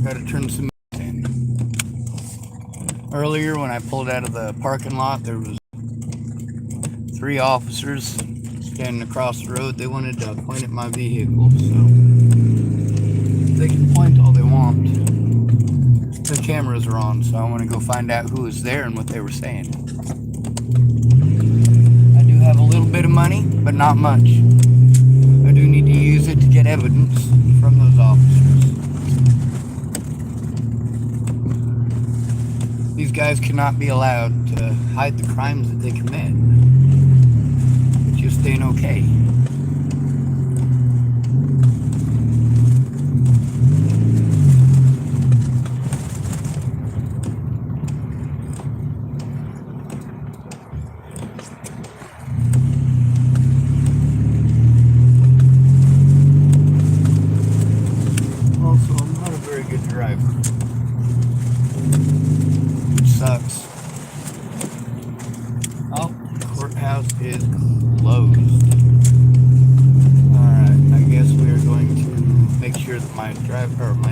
Gotta turn some in. Earlier, when I pulled out of the parking lot, there was 3 officers standing across the road. They wanted to point at my vehicle, so they can point all they want. The cameras are on, so I want to go find out who was there and what they were saying. I do have a little bit of money, but not much. I do need to use it to get evidence from those officers. These guys cannot be allowed to hide the crimes that they commit. It just ain't okay. Also, I'm not a very good driver, which sucks. Oh, the courthouse is closed. Alright, I guess we are going to make sure that my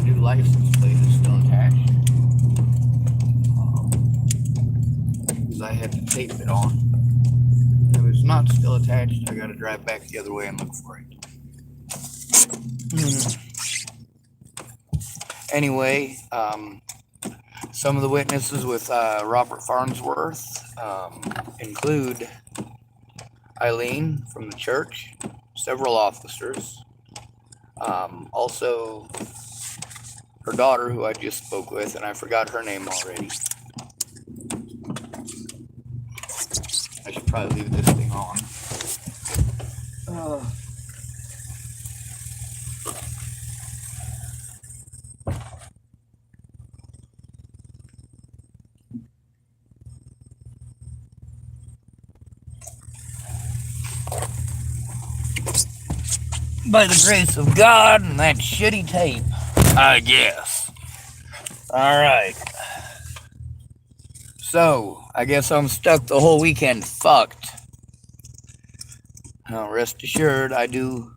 new license plate is still attached. Because I had to tape it on. If it's not still attached, I gotta drive back the other way and look for it. Anyway, some of the witnesses with Robert Farnsworth include Eileen from the church, several officers, also her daughter, who I just spoke with, and I forgot her name already. I should probably leave this thing on. By the grace of God and that shitty tape, I guess. Alright. So, I guess I'm stuck the whole weekend fucked. Now, rest assured, I do...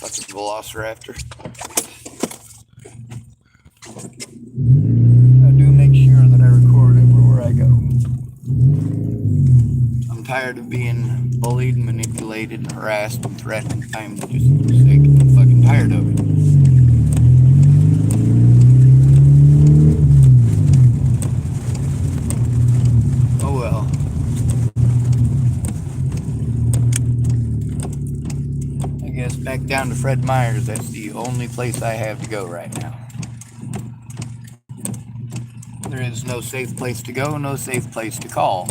fucking velociraptor. I do make sure that I record everywhere I go. I'm tired of being bullied, manipulated, and harassed and threatened. I'm just sick and fucking tired of it. Oh well. I guess back down to Fred Meyer's. That's the only place I have to go right now. There is no safe place to go, no safe place to call.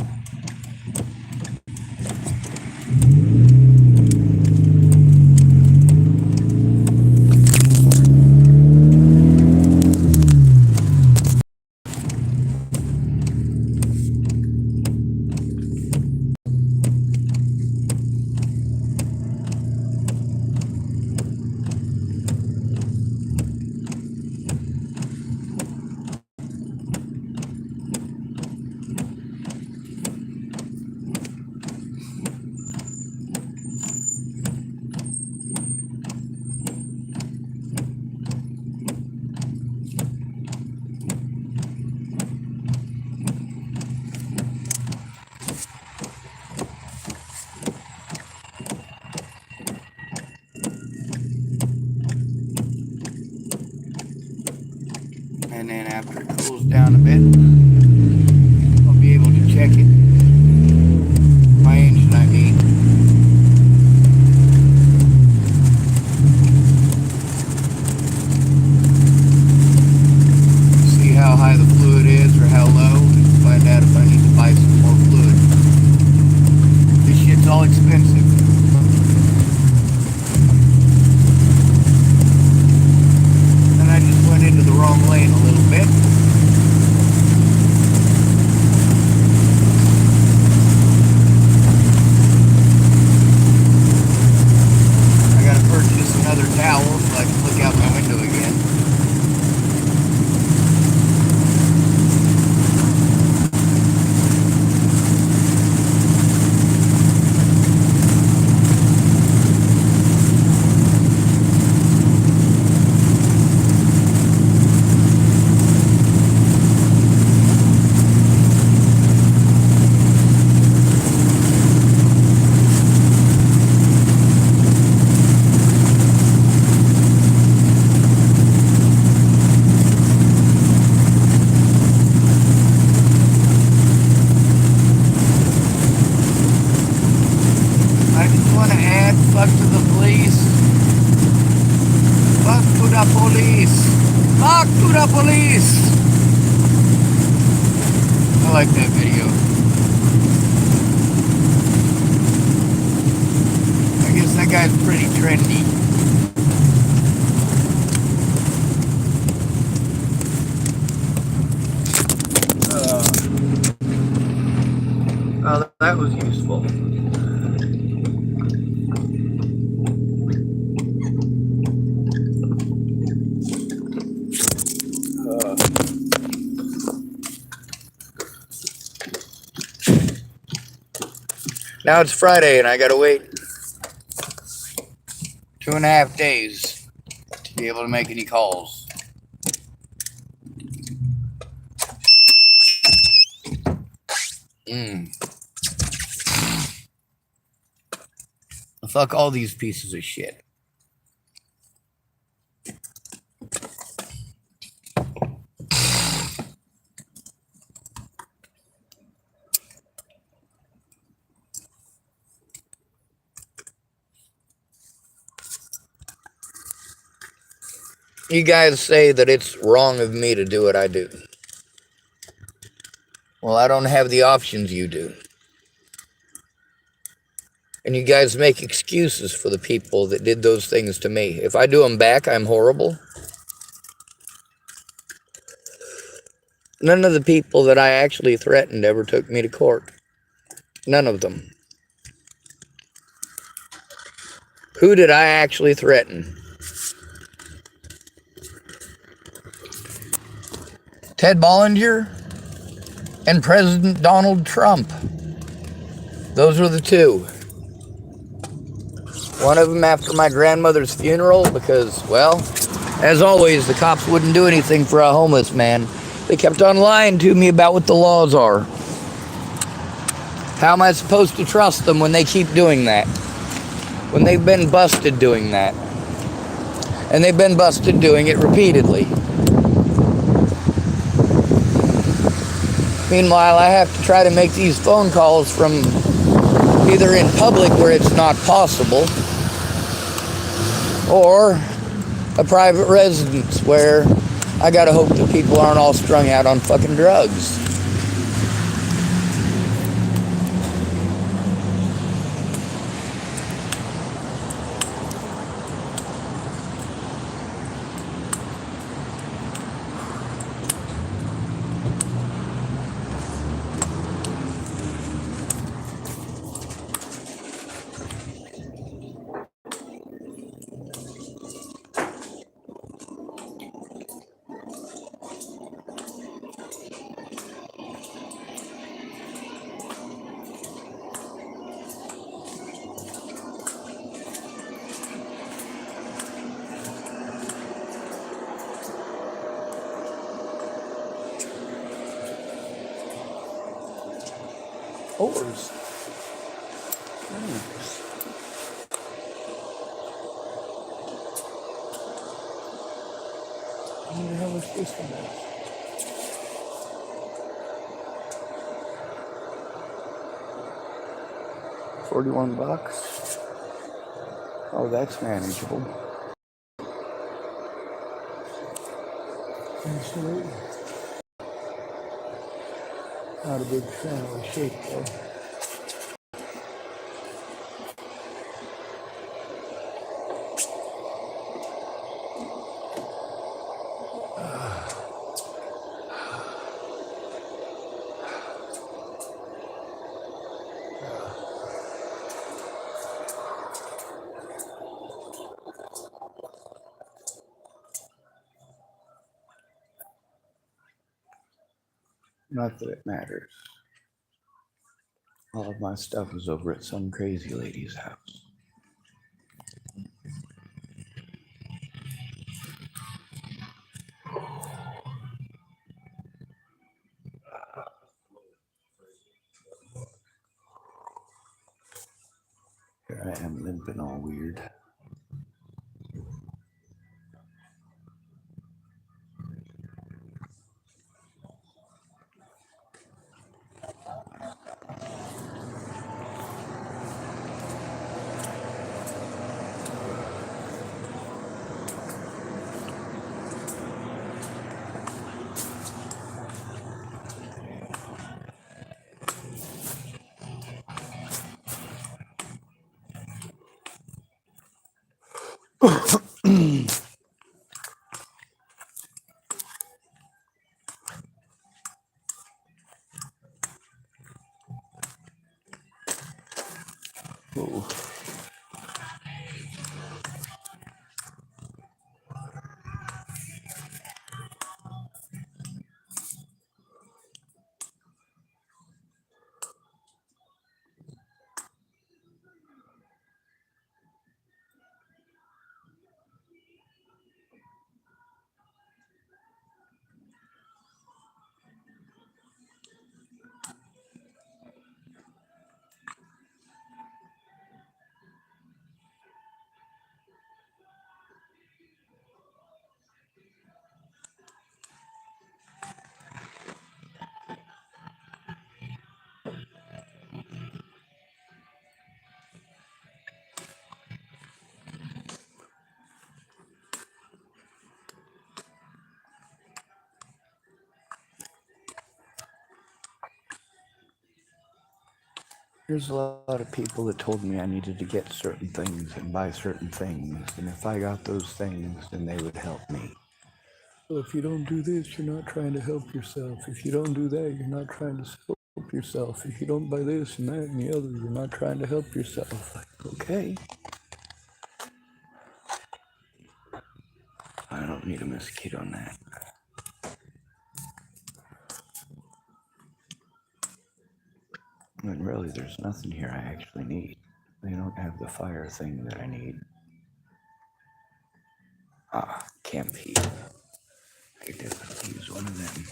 And then after it cools down a bit, I'll be able to check it. My engine, I mean. See how high the fluid is or how low, and find out if I need to buy some more fluid. This shit's all expensive. And I just went into the wrong lane a little bit. the police! Talk to the police! I like that video. I guess that guy's pretty trendy. Oh, that was useful. Now it's Friday and I gotta wait 2.5 days to be able to make any calls. Fuck all these pieces of shit. You guys say that it's wrong of me to do what I do. Well, I don't have the options you do. And you guys make excuses for the people that did those things to me. If I do them back, I'm horrible. None of the people that I actually threatened ever took me to court. None of them. Who did I actually threaten? Ted Bollinger and President Donald Trump. Those were the two. One of them after my grandmother's funeral because, well, as always, the cops wouldn't do anything for a homeless man. They kept on lying to me about what the laws are. How am I supposed to trust them when they keep doing that? When they've been busted doing that. And they've been busted doing it repeatedly. Meanwhile, I have to try to make these phone calls from either in public where it's not possible, or a private residence where I gotta hope that people aren't all strung out on fucking drugs. Oars. Thanks. What the hell is this one? 41 bucks. Oh, that's manageable. Absolutely. Not a big fan of the shape though. Not that it matters. All of my stuff is over at some crazy lady's house. Here I am limping all weird. Ooh. There's a lot of people that told me I needed to get certain things and buy certain things, and if I got those things, then they would help me. Well, if you don't do this, you're not trying to help yourself. If you don't do that, you're not trying to help yourself. If you don't buy this and that and the other, you're not trying to help yourself. Like, okay. I don't need a mosquito net. And really, there's nothing here I actually need. They don't have the fire thing that I need. Ah, camp heat. I could definitely use one of them.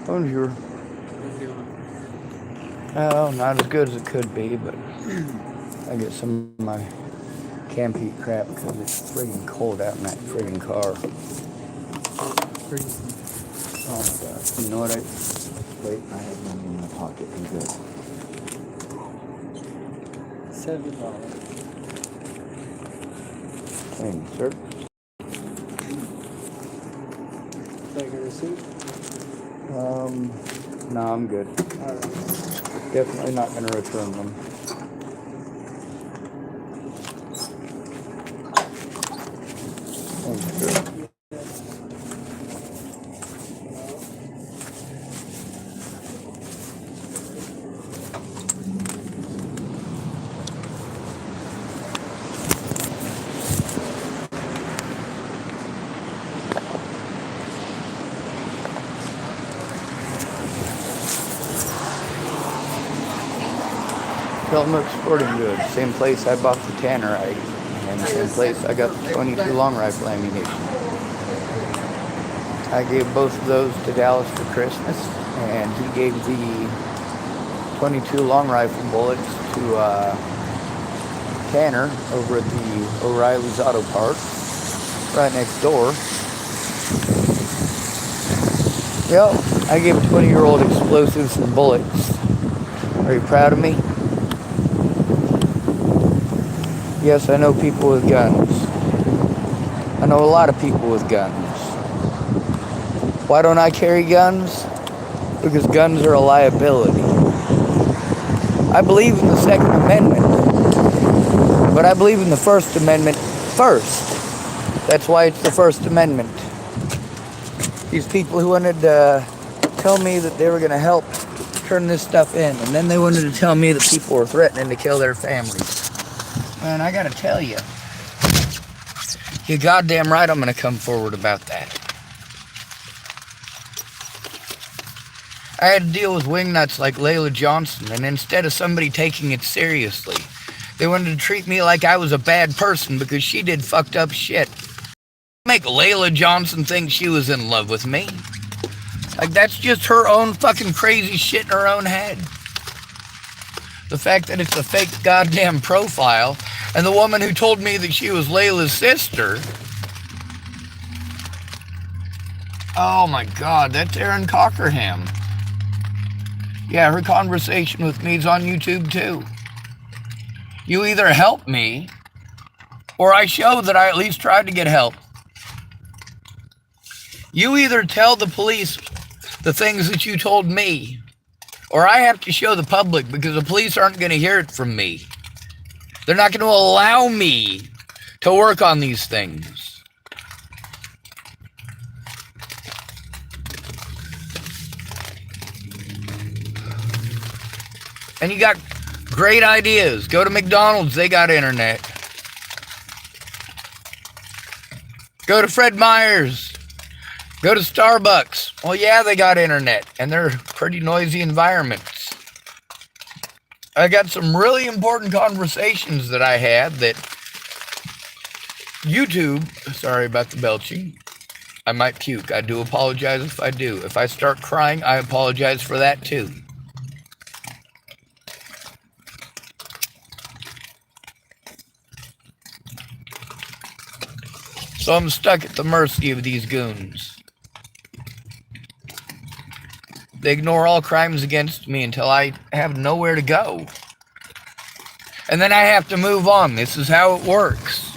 Bonjour. Oh, not as good as it could be, but I get some of my camp heat crap because it's friggin' cold out in that friggin' car. Oh my god. You know what wait, I have money in my pocket. I'm good. $7. Thank you, sir. Take a receipt? No, I'm good. Alright. Definitely not going to return them. Thank you, sir. Tillamook Sporting Goods, same place I bought the tannerite, and same place I got the 22 long rifle ammunition. I gave both of those to Dallas for Christmas, and he gave the 22 long rifle bullets to Tanner over at the O'Reilly's Auto Parts, right next door. Yep, I gave 20-year-old explosives and bullets. Are you proud of me? Yes, I know people with guns. I know a lot of people with guns. Why don't I carry guns? Because guns are a liability. I believe in the Second Amendment, but I believe in the First Amendment first. That's why it's the First Amendment. These people who wanted to tell me that they were going to help turn this stuff in, and then they wanted to tell me that people were threatening to kill their families. Man, I gotta tell you, you're goddamn right I'm gonna come forward about that. I had to deal with wingnuts like Layla Johnson, and instead of somebody taking it seriously, They wanted to treat me like I was a bad person because she did fucked up shit. Make Layla Johnson think she was in love with me. Like, that's just her own fucking crazy shit in her own head. The fact that it's a fake goddamn profile, and the woman who told me that she was Layla's sister. Oh my God, that's Erin Cockerham. Yeah, her conversation with me is on YouTube too. You either help me, or I show that I at least tried to get help. You either tell the police the things that you told me, or I have to show the public, because the police aren't going to hear it from me. They're not going to allow me to work on these things. And you got great ideas. Go to McDonald's, they got internet. Go to Fred Meyer's. Go to Starbucks. Well, yeah, they got internet, and they're pretty noisy environments. I got some really important conversations that I had that YouTube, sorry about the belching, I might puke. I do apologize if I do. If I start crying, I apologize for that too. So I'm stuck at the mercy of these goons. They ignore all crimes against me until I have nowhere to go. And then I have to move on. This is how it works.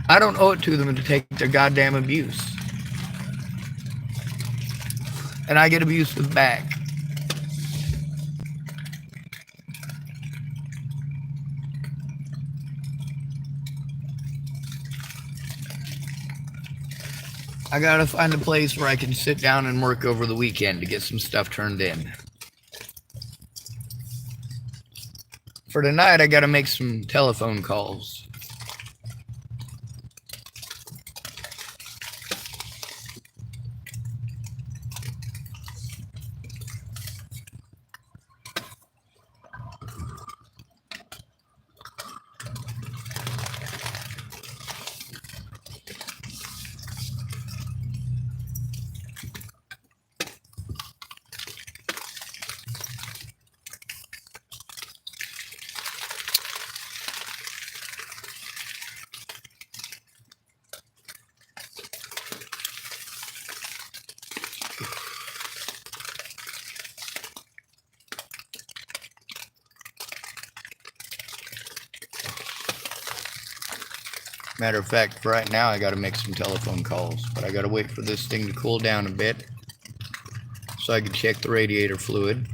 I don't owe it to them to take their goddamn abuse. And I get abusive back. I gotta find a place where I can sit down and work over the weekend to get some stuff turned in. For tonight, I gotta make some telephone calls. Matter of fact, for right now, I gotta make some telephone calls, but I gotta wait for this thing to cool down a bit so I can check the radiator fluid.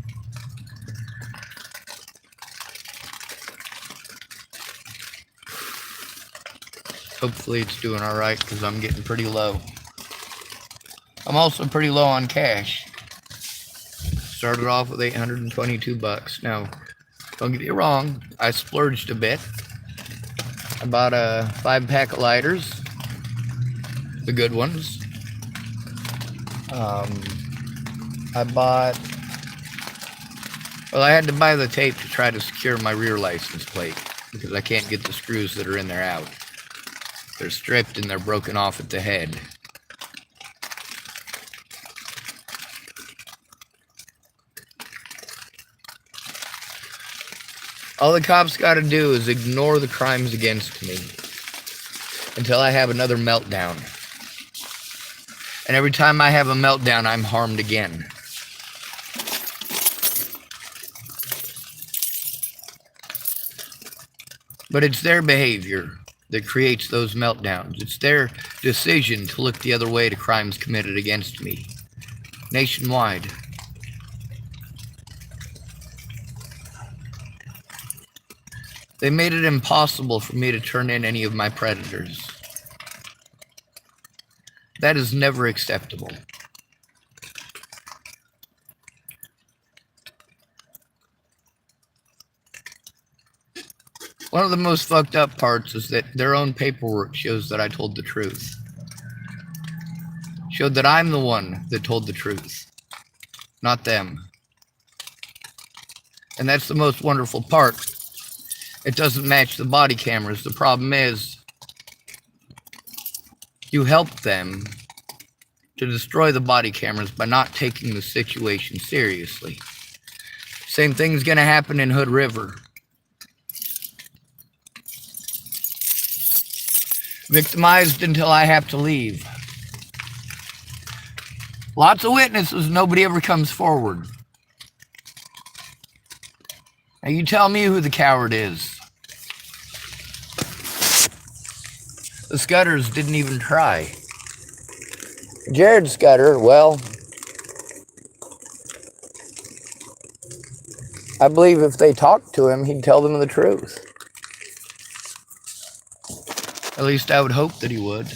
Hopefully it's doing all right, because I'm getting pretty low. I'm also pretty low on cash. Started off with 822 bucks. Now, don't get me wrong, I splurged a bit. I bought a 5-pack of lighters, the good ones. I had to buy the tape to try to secure my rear license plate, because I can't get the screws that are in there out. They're stripped and they're broken off at the head. All the cops got to do is ignore the crimes against me until I have another meltdown. And every time I have a meltdown, I'm harmed again. But it's their behavior that creates those meltdowns. It's their decision to look the other way to crimes committed against me. Nationwide. They made it impossible for me to turn in any of my predators. That is never acceptable. One of the most fucked up parts is that their own paperwork shows that I told the truth. Showed that I'm the one that told the truth, not them. And that's the most wonderful part. It doesn't match the body cameras. The problem is you help them to destroy the body cameras by not taking the situation seriously. Same thing's going to happen in Hood River. Victimized until I have to leave. Lots of witnesses, nobody ever comes forward. Now you tell me who the coward is. The Scudders didn't even try. Jared Scudder, well, I believe if they talked to him, he'd tell them the truth. At least I would hope that he would.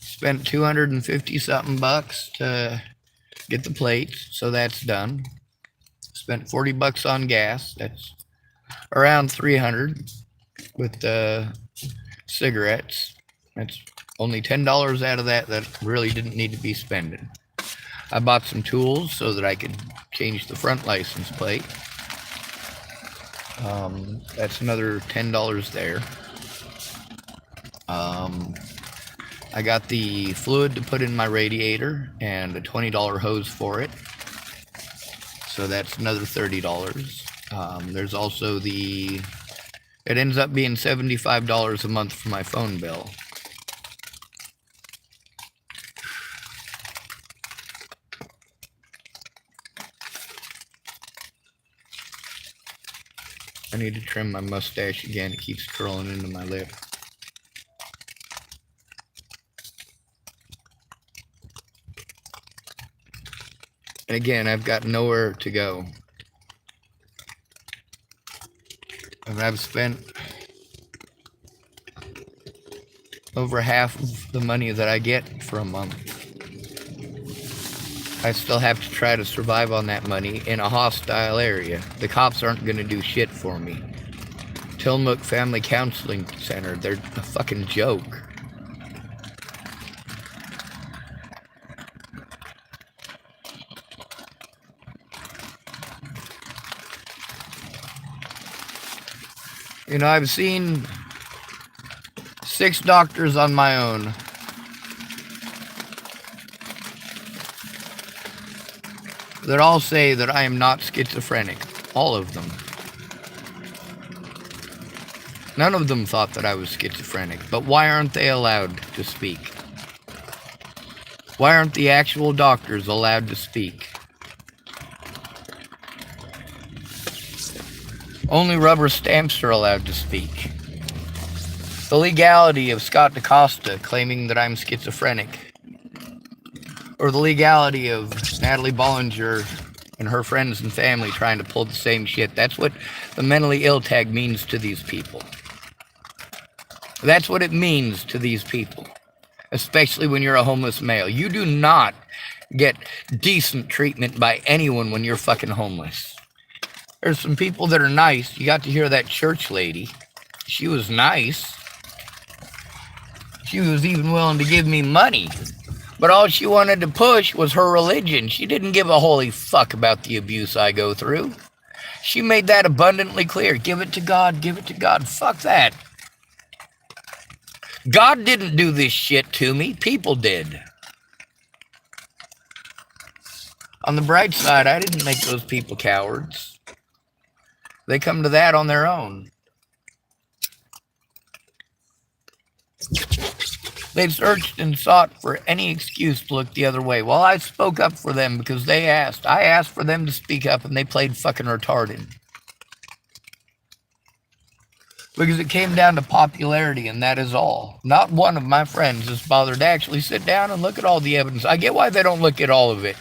Spent 250 something bucks to get the plates, so that's done. Spent 40 bucks on gas, that's around 300 with the cigarettes. That's only $10 out of that really didn't need to be spending. I bought some tools so that I could change the front license plate. That's another $10 there. I got the fluid to put in my radiator and a $20 hose for it. So that's another $30. There's also it ends up being $75 a month for my phone bill. I need to trim my mustache again. It keeps curling into my lip. And again, I've got nowhere to go. And I've spent over half of the money that I get for a month. I still have to try to survive on that money in a hostile area. The cops aren't going to do shit for me. Tillamook Family Counseling Center, they're a fucking joke. You know, I've seen 6 doctors on my own. That all say that I am not schizophrenic. All of them. None of them thought that I was schizophrenic. But why aren't they allowed to speak? Why aren't the actual doctors allowed to speak? Only rubber stamps are allowed to speak. The legality of Scott DaCosta claiming that I'm schizophrenic, or the legality of Natalie Bollinger and her friends and family trying to pull the same shit. That's what the mentally ill tag means to these people. That's what it means to these people, especially when you're a homeless male. You do not get decent treatment by anyone when you're fucking homeless. There's some people that are nice. You got to hear that church lady. She was nice. She was even willing to give me money. But all she wanted to push was her religion. She didn't give a holy fuck about the abuse I go through. She made that abundantly clear. Give it to God, give it to God. Fuck that. God didn't do this shit to me. People did. On the bright side, I didn't make those people cowards. They come to that on their own. They searched and sought for any excuse to look the other way. Well, I spoke up for them because they asked. I asked for them to speak up and they played fucking retarded. Because it came down to popularity and that is all. Not one of my friends is bothered to actually sit down and look at all the evidence. I get why they don't look at all of it.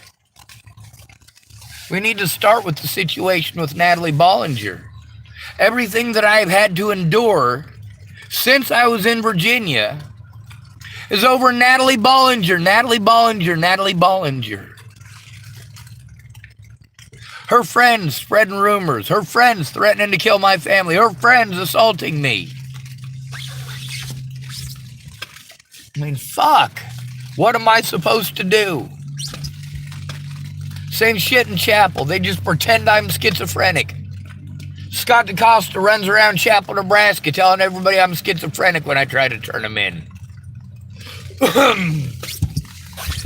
We need to start with the situation with Natalie Bollinger. Everything that I've had to endure since I was in Virginia is over Natalie Bollinger, Natalie Bollinger, Natalie Bollinger. Her friends spreading rumors, her friends threatening to kill my family, her friends assaulting me. I mean, fuck. What am I supposed to do? Same shit in Chapel. They just pretend I'm schizophrenic. Scott DeCosta runs around Chapel, Nebraska telling everybody I'm schizophrenic when I try to turn them in.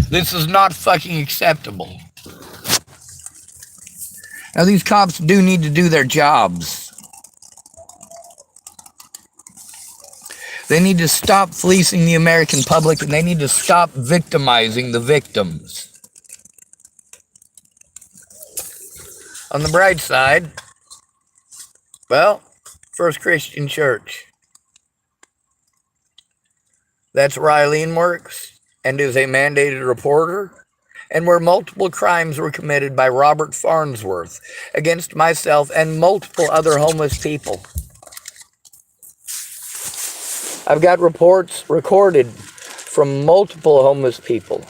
This is not fucking acceptable. Now, these cops do need to do their jobs. They need to stop fleecing the American public, and they need to stop victimizing the victims. On the bright side, well, First Christian Church. That's where Eileen works and is a mandated reporter, and where multiple crimes were committed by Robert Farnsworth against myself and multiple other homeless people. I've got reports recorded from multiple homeless people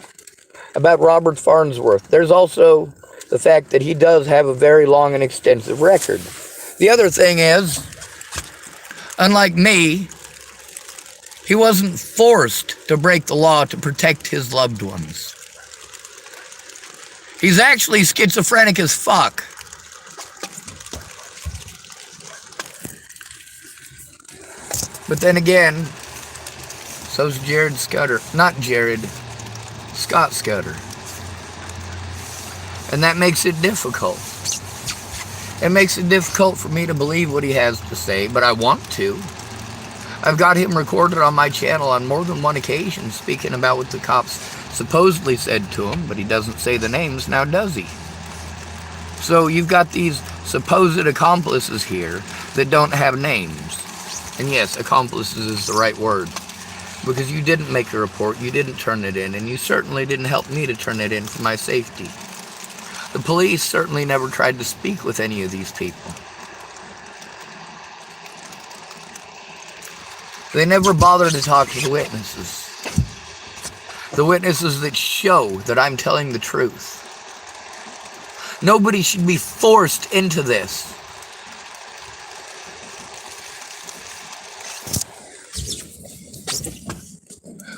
about Robert Farnsworth. There's also the fact that he does have a very long and extensive record. The other thing is, unlike me, he wasn't forced to break the law to protect his loved ones. He's actually schizophrenic as fuck. But then again, so's Jared Scudder. Not Jared, Scott Scudder. And that makes it difficult. It makes it difficult for me to believe what he has to say, but I want to. I've got him recorded on my channel on more than one occasion speaking about what the cops supposedly said to him, but he doesn't say the names, now does he? So you've got these supposed accomplices here that don't have names. And yes, accomplices is the right word. Because you didn't make a report, you didn't turn it in, and you certainly didn't help me to turn it in for my safety. The police certainly never tried to speak with any of these people. They never bothered to talk to the witnesses. The witnesses that show that I'm telling the truth. Nobody should be forced into this.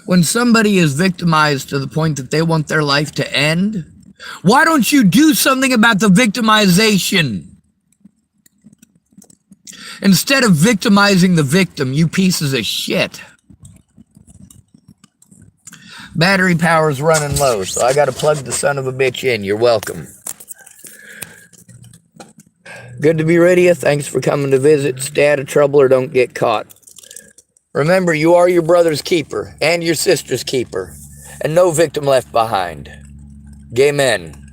When somebody is victimized to the point that they want their life to end, why don't you do something about the victimization? Instead of victimizing the victim, you pieces of shit. Battery power's running low, so I gotta plug the son of a bitch in. You're welcome. Good to be with you. Thanks for coming to visit. Stay out of trouble or don't get caught. Remember, you are your brother's keeper and your sister's keeper, and no victim left behind. Gay men.